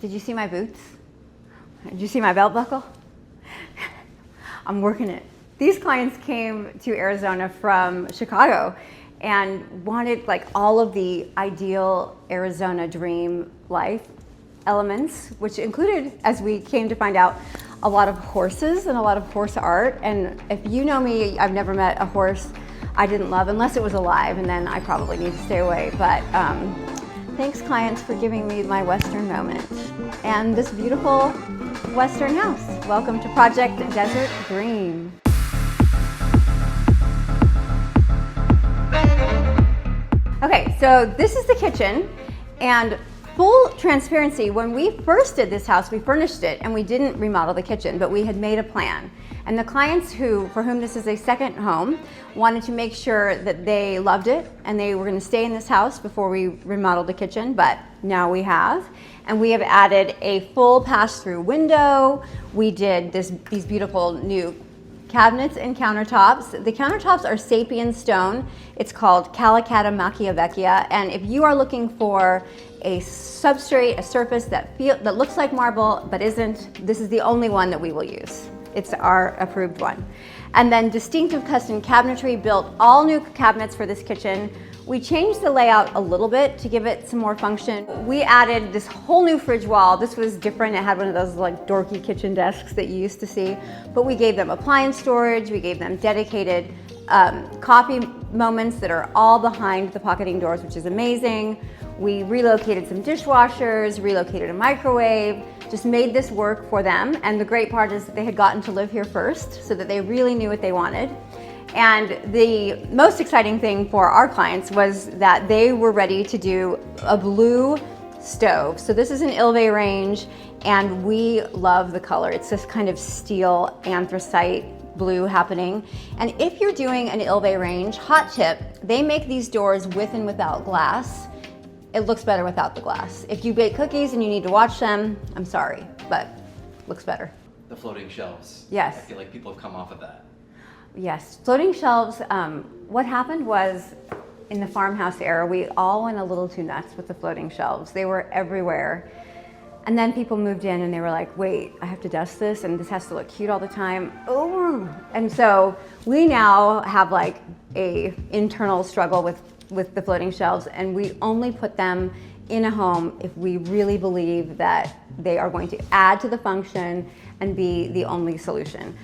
Did you see my boots? Did you see my belt buckle? I'm working it. These clients came to Arizona from Chicago and wanted like all of the ideal Arizona dream life elements, which included, as we came to find out, a lot of horses and a lot of horse art. And if you know me, I've never met a horse I didn't love unless it was alive, and then I probably need to stay away. But thanks, clients, for giving me my Western moment and this beautiful Western house. Welcome to Project Desert Dream. Okay, so this is the kitchen, and full transparency, when we first did this house, we furnished it and we didn't remodel the kitchen, but we had made a plan. And the clients for whom this is a second home wanted to make sure that they loved it and they were going to stay in this house before we remodeled the kitchen, but now we have. And we have added a full pass-through window. We did these beautiful new cabinets and countertops. The countertops are sapien stone. It's called Calicata Macchia, and if you are looking for a substrate, a surface that looks like marble but isn't, this is the only one that we will use. It's our approved one. And then distinctive custom cabinetry, built all new cabinets for this kitchen. We changed the layout a little bit to give it some more function. We added this whole new fridge wall. This was different. It had one of those like dorky kitchen desks that you used to see, but we gave them appliance storage. We gave them dedicated coffee moments that are all behind the pocketing doors, which is amazing. We relocated some dishwashers, relocated a microwave, just made this work for them. And the great part is that they had gotten to live here first, so that they really knew what they wanted. And the most exciting thing for our clients was that they were ready to do a blue stove. So this is an ILVE range, and we love the color. It's this kind of steel anthracite blue happening. And if you're doing an ILVE range, hot tip, they make these doors with and without glass. It looks better without the glass. If you bake cookies and you need to watch them, I'm sorry, but looks better. The floating shelves. Yes. I feel like people have come off of that. Yes, floating shelves. What happened was, in the farmhouse era, we all went a little too nuts with the floating shelves. They were everywhere. And then people moved in and they were like, wait, I have to dust this and this has to look cute all the time. Oh. And so we now have like a internal struggle with the floating shelves, and we only put them in a home if we really believe that they are going to add to the function and be the only solution.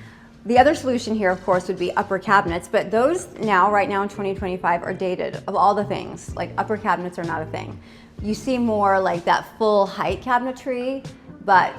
The other solution here, of course, would be upper cabinets, but those right now in 2025 are dated. Of all the things, like upper cabinets are not a thing. You see more like that full height cabinetry, but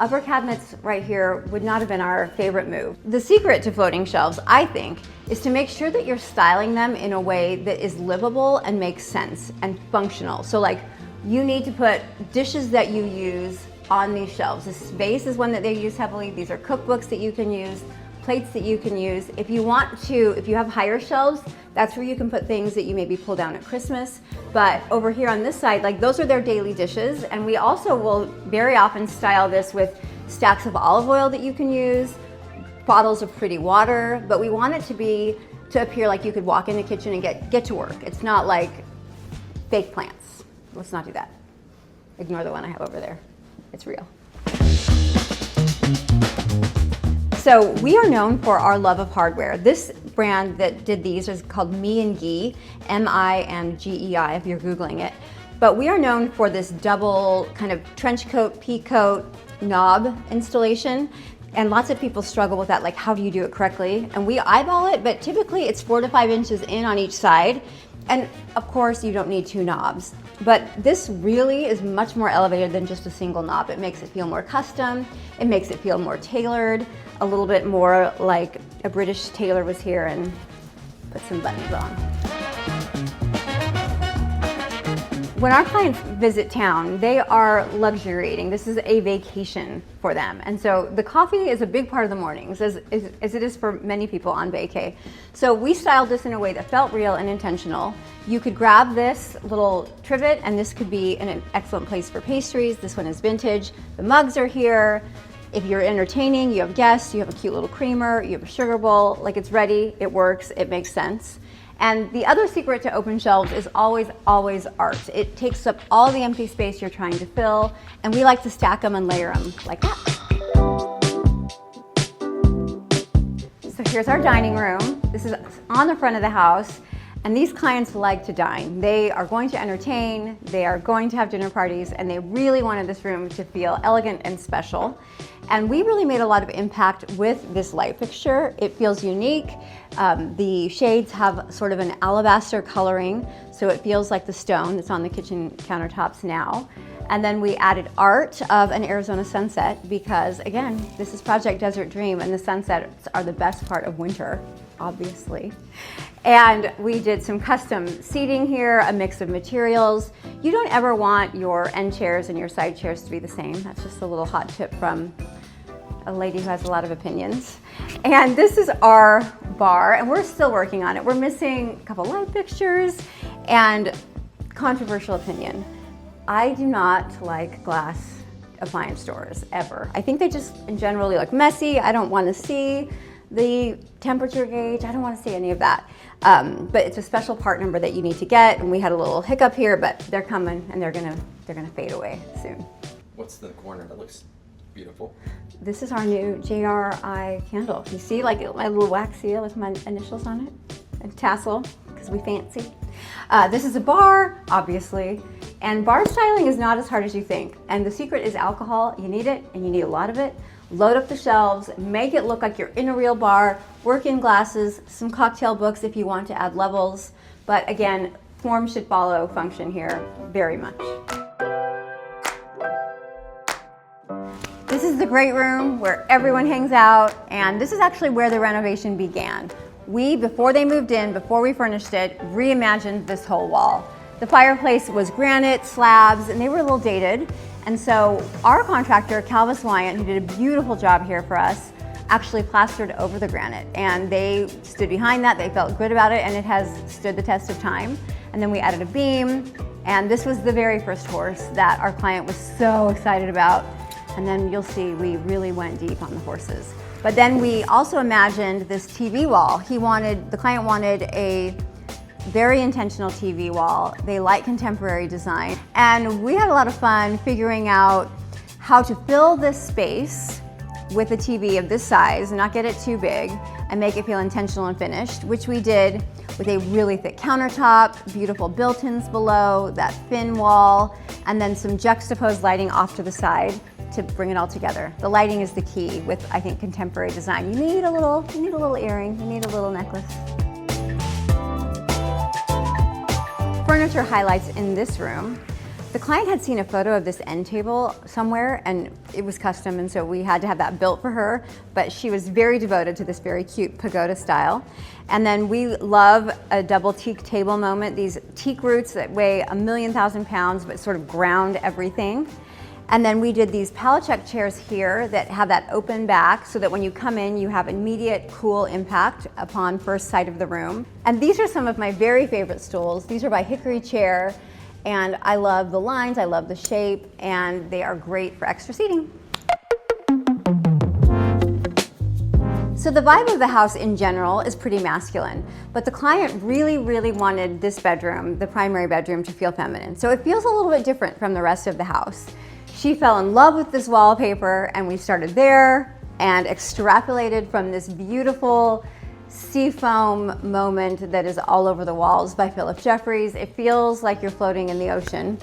upper cabinets right here would not have been our favorite move. The secret to floating shelves, I think, is to make sure that you're styling them in a way that is livable and makes sense and functional. So like, you need to put dishes that you use on these shelves. This vase is one that they use heavily. These are cookbooks that you can use, plates that you can use. If you have higher shelves, that's where you can put things that you maybe pull down at Christmas. But over here on this side, like those are their daily dishes. And we also will very often style this with stacks of olive oil that you can use, bottles of pretty water, but we want it to appear like you could walk in the kitchen and get to work. It's not like fake plants. Let's not do that. Ignore the one I have over there. It's real. So we are known for our love of hardware. This brand that did these is called Moody, M-I-N-G-E-I, if you're Googling it. But we are known for this double kind of trench coat, pea coat, knob installation. And lots of people struggle with that, like how do you do it correctly? And we eyeball it, but typically it's 4 to 5 inches in on each side. And of course you don't need 2 knobs. But this really is much more elevated than just a single knob. It makes it feel more custom. It makes it feel more tailored, a little bit more like a British tailor was here and put some buttons on. When our clients visit town, they are luxuriating. This is a vacation for them. And so the coffee is a big part of the mornings, as it is for many people on vacay. So we styled this in a way that felt real and intentional. You could grab this little trivet, and this could be an excellent place for pastries. This one is vintage. The mugs are here. If you're entertaining, you have guests, you have a cute little creamer, you have a sugar bowl, like it's ready, it works, it makes sense. And the other secret to open shelves is always, always art. It takes up all the empty space you're trying to fill, and we like to stack them and layer them like that. So here's our dining room. This is on the front of the house, and these clients like to dine. They are going to entertain, they are going to have dinner parties, and they really wanted this room to feel elegant and special. And we really made a lot of impact with this light fixture. It feels unique. The shades have sort of an alabaster coloring, so it feels like the stone that's on the kitchen countertops now. And then we added art of an Arizona sunset because, again, this is Project Desert Dream, and the sunsets are the best part of winter, obviously. And we did some custom seating here, a mix of materials. You don't ever want your end chairs and your side chairs to be the same. That's just a little hot tip from a lady who has a lot of opinions. And this is our bar, and we're still working on it. We're missing a couple light fixtures and controversial opinion. I do not like glass appliance doors, ever. I think they just, in general, look messy. I don't want to see the temperature gauge. I don't want to see any of that. But it's a special part number that you need to get, and we had a little hiccup here, but they're coming, and they're gonna fade away soon. What's the corner? That looks beautiful. This is our new JRI candle. You see, like my little wax seal with my initials on it, and tassel, because we fancy. This is a bar, obviously, and bar styling is not as hard as you think. And the secret is alcohol. You need it, and you need a lot of it. Load up the shelves, make it look like you're in a real bar, work in glasses, some cocktail books if you want to add levels. But again, form should follow function here very much. This is the great room where everyone hangs out, and this is actually where the renovation began. We, before they moved in, before we furnished it, reimagined this whole wall. The fireplace was granite slabs, and they were a little dated. And so our contractor, Calvis Wyant, who did a beautiful job here for us, actually plastered over the granite. And they stood behind that, they felt good about it, and it has stood the test of time. And then we added a beam, and this was the very first horse that our client was so excited about. And then you'll see we really went deep on the horses. But then we also imagined this TV wall. The client wanted a very intentional TV wall. They like contemporary design. And we had a lot of fun figuring out how to fill this space with a TV of this size, not get it too big, and make it feel intentional and finished, which we did with a really thick countertop, beautiful built-ins below, that thin wall, and then some juxtaposed lighting off to the side to bring it all together. The lighting is the key with, I think, contemporary design. You need a little earring, you need a little necklace. Furniture highlights in this room. The client had seen a photo of this end table somewhere, and it was custom, and so we had to have that built for her, but she was very devoted to this very cute pagoda style. And then we love a double teak table moment, these teak roots that weigh 1,000,000 pounds but sort of ground everything. And then we did these pallet check chairs here that have that open back so that when you come in, you have immediate cool impact upon first sight of the room. And these are some of my very favorite stools. These are by Hickory Chair, and I love the lines, I love the shape, and they are great for extra seating. So the vibe of the house in general is pretty masculine, but the client really, really wanted this bedroom, the primary bedroom, to feel feminine. So it feels a little bit different from the rest of the house. She fell in love with this wallpaper, and we started there and extrapolated from this beautiful seafoam moment that is all over the walls by Philip Jeffries. It feels like you're floating in the ocean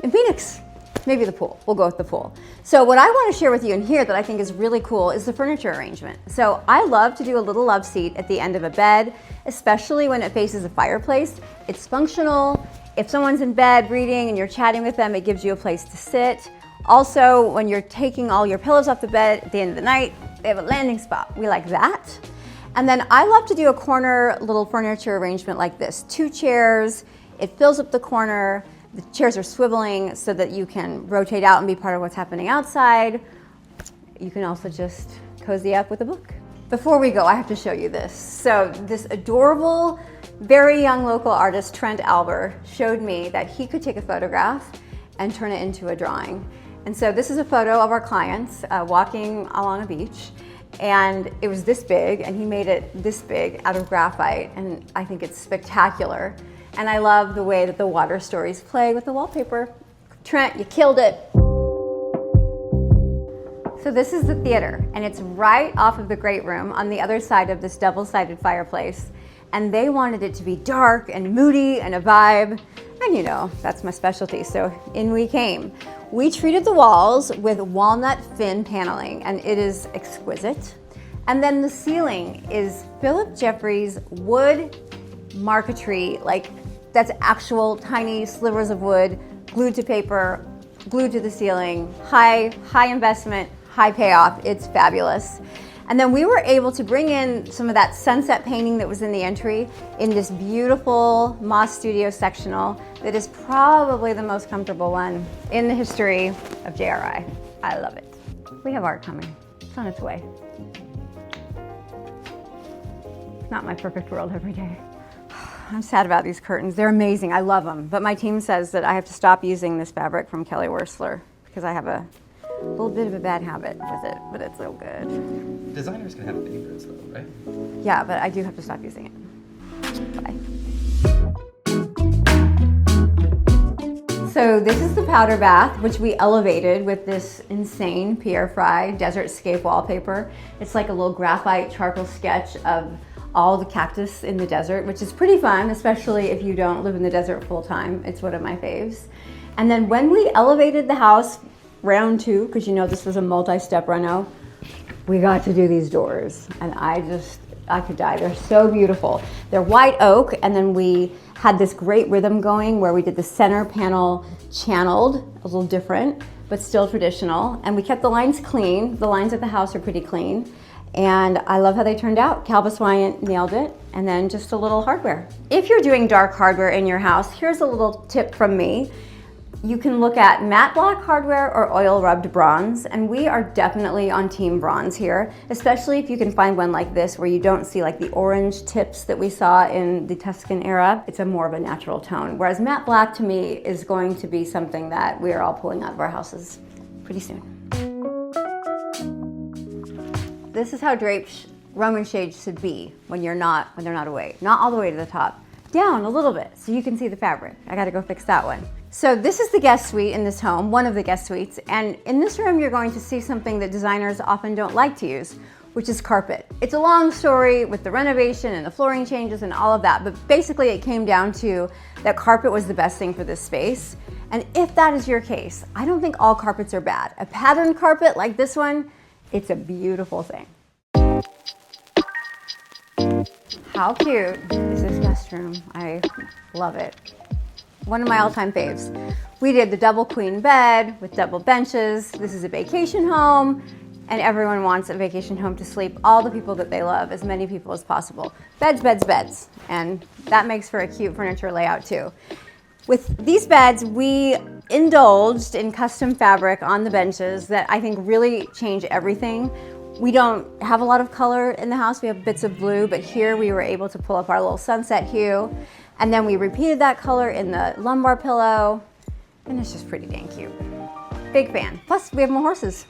in Phoenix. Maybe the pool. We'll go with the pool. So what I want to share with you in here that I think is really cool is the furniture arrangement. So I love to do a little love seat at the end of a bed, especially when it faces a fireplace. It's functional. If someone's in bed reading and you're chatting with them, it gives you a place to sit. Also, when you're taking all your pillows off the bed at the end of the night, they have a landing spot. We like that. And then I love to do a corner little furniture arrangement like this. 2 chairs, it fills up the corner, the chairs are swiveling so that you can rotate out and be part of what's happening outside. You can also just cozy up with a book. Before we go, I have to show you this. So this adorable, very young local artist, Trent Alber, showed me that he could take a photograph and turn it into a drawing. And so this is a photo of our clients walking along a beach. And it was this big, and he made it this big out of graphite, and I think it's spectacular. And I love the way that the water stories play with the wallpaper. Trent, you killed it. So this is the theater, and it's right off of the great room on the other side of this double-sided fireplace. And they wanted it to be dark and moody and a vibe. And you know, that's my specialty, so in we came. We treated the walls with walnut fin paneling, and it is exquisite. And then the ceiling is Philip Jeffries wood marquetry, like that's actual tiny slivers of wood glued to paper, glued to the ceiling. High investment, high payoff. It's fabulous. And then we were able to bring in some of that sunset painting that was in the entry in this beautiful Moss Studio sectional that is probably the most comfortable one in the history of JRI. I love it. We have art coming. It's on its way. It's not my perfect world every day. I'm sad about these curtains. They're amazing. I love them. But my team says that I have to stop using this fabric from Kelly Wearstler because I have a little bit of a bad habit with it, but it's so good. Designers can have favorites though, right? Yeah, but I do have to stop using it. Bye. So this is the powder bath, which we elevated with this insane Pierre Fry Desert Scape wallpaper. It's like a little graphite charcoal sketch of all the cactus in the desert, which is pretty fun, especially if you don't live in the desert full time. It's one of my faves. And then when we elevated the house, round two, because you know this was a multi-step reno, we got to do these doors, and I could die. They're so beautiful. They're white oak, and then we had this great rhythm going where we did the center panel channeled, a little different, but still traditional, and we kept the lines clean. The lines at the house are pretty clean, and I love how they turned out. Calvis Wyant nailed it, and then just a little hardware. If you're doing dark hardware in your house, here's a little tip from me. You can look at matte black hardware or oil rubbed bronze, and we are definitely on team bronze here, especially if you can find one like this where you don't see like the orange tips that we saw in the Tuscan era. It's a more of a natural tone, whereas matte black to me is going to be something that we are all pulling out of our houses pretty soon. This is how drapes Roman shades should be when they're not away. Not all the way to the top, down a little bit so you can see the fabric. I gotta go fix that one. So this is the guest suite in this home, one of the guest suites, and in this room you're going to see something that designers often don't like to use, which is carpet. It's a long story with the renovation and the flooring changes and all of that, but basically it came down to that carpet was the best thing for this space. And if that is your case, I don't think all carpets are bad. A patterned carpet like this one, it's a beautiful thing. How cute is this guest room? I love it. One of my all-time faves. We did the double queen bed with double benches. This is a vacation home, and everyone wants a vacation home to sleep all the people that they love, as many people as possible. Beds, beds, beds, and that makes for a cute furniture layout too. With these beds, we indulged in custom fabric on the benches that I think really change everything. We don't have a lot of color in the house. We have bits of blue, but here we were able to pull up our little sunset hue. And then we repeated that color in the lumbar pillow, and it's just pretty dang cute. Big fan. Plus, we have more horses.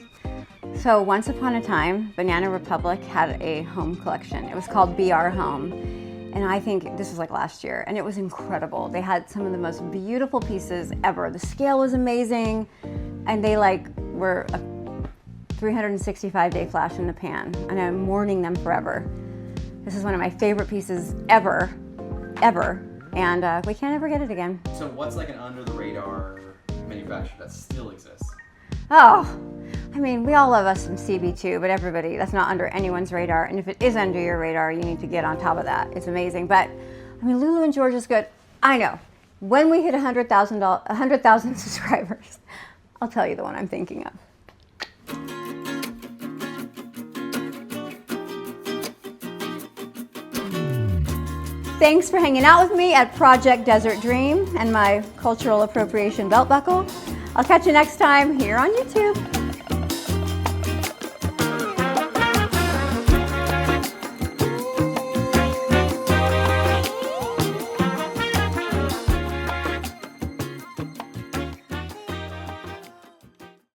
So once upon a time, Banana Republic had a home collection. It was called BR Home, and I think this was like last year, and it was incredible. They had some of the most beautiful pieces ever. The scale was amazing, and they like were a 365-day flash in the pan, and I'm mourning them forever. This is one of my favorite pieces ever, and we can't ever get it again. So what's like an under-the-radar manufacturer that still exists? Oh, I mean, we all love us some CB2, but everybody, that's not under anyone's radar. And if it is under your radar, you need to get on top of that. It's amazing. But I mean, Lulu and George is good. I know. When we hit 100,000 subscribers, I'll tell you the one I'm thinking of. Thanks for hanging out with me at Project Desert Dream and my cultural appropriation belt buckle. I'll catch you next time here on YouTube.